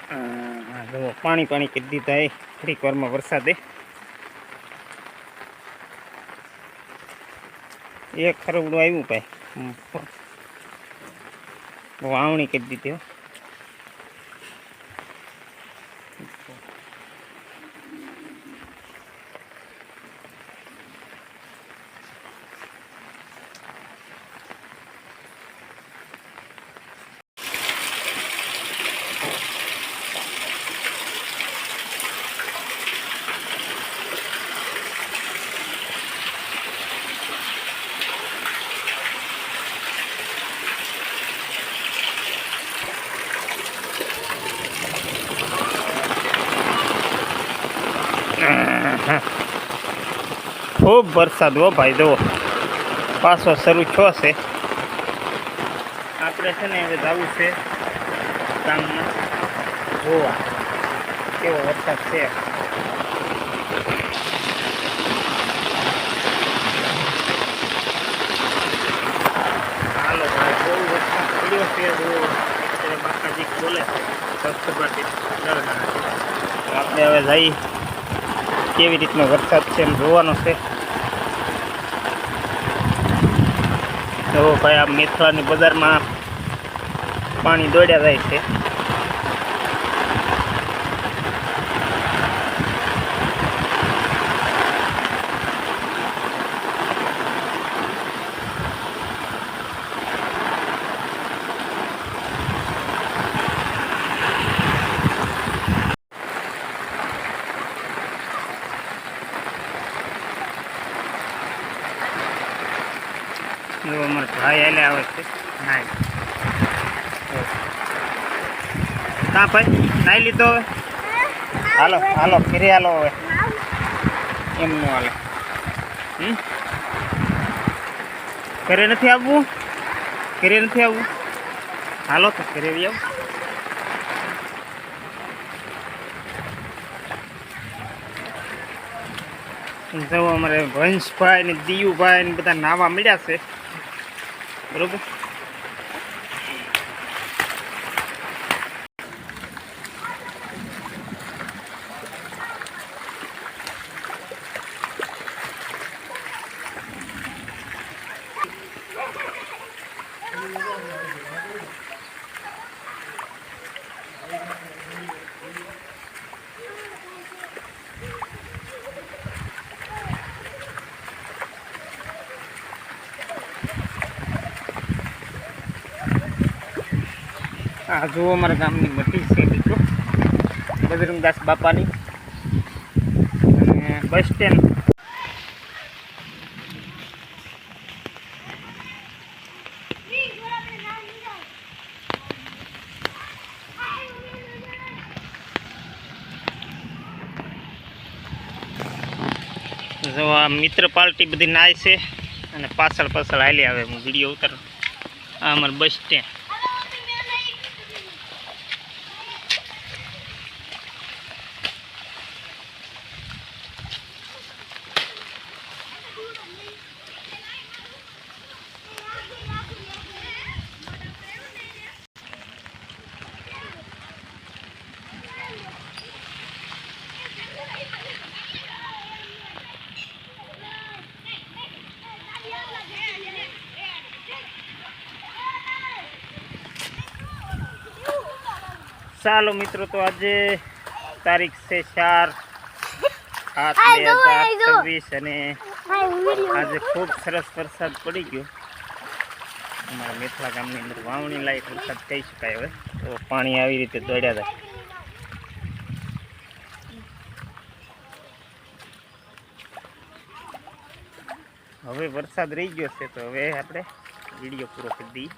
જો પાણી પાણી કરી દીધા એ થોડીક વારમાં વરસાદે એક ખરવડું આવ્યું ભાઈ વાવણી કરી દીધી હો. ખૂબ વરસાદ હો ભાઈ, જુઓ પાછો શરૂ થયો છે. આપણે છે ને હવે જવું છે ગામમાં જોવા કેવો વરસાદ છે. હાલો ભાઈ, બહુ વરસાદ પડ્યો છે. અત્યારે બાકાજી બોલે આપણે હવે જઈ કેવી રીતનો વરસાદ છે એમ જોવાનો છે. તો ભાઈ આ મેથલાની બજારમાં પાણી દોડ્યા જાય છે. જો અમારે ભાઈ હાલે આવે છે નાઈ. કાં ભાઈ નાઈ લીધો હવે? હાલો હાલો ફેરી હાલો હવે. એમનું હાલે. ઘરે નથી આવવું? ઘરે નથી આવવું? હાલો તો ઘરે આવી આવું. જો અમારે વંશભાઈ ને દિયુભાઈ ને બધા નાવા મળ્યા છે બરોબર. આ જુઓ અમારા ગામની મટી છે મિત્રો, બજરંગદાસ બાપાની અને બસ સ્ટેન્ડ. જો આ મિત્ર પાર્ટી બધી નાય છે અને પાછળ પાછળ હાલી આવે. હું વિડીયો ઉતારું. આ અમારું બસ સ્ટેન્ડ. ચાલો મિત્રો, તો આજે તારીખ છે 4/7/2026 અને આજે ખૂબ સરસ વરસાદ પડી ગયો. અમારા મેથલા ગામની અંદર વાવણી લાયક વરસાદ કહી શકાય. હવે તો પાણી આવી રીતે દોડ્યા જાય. હવે વરસાદ રહી ગયો છે તો હવે આપણે વિડીયો પૂરો કરી દઈએ.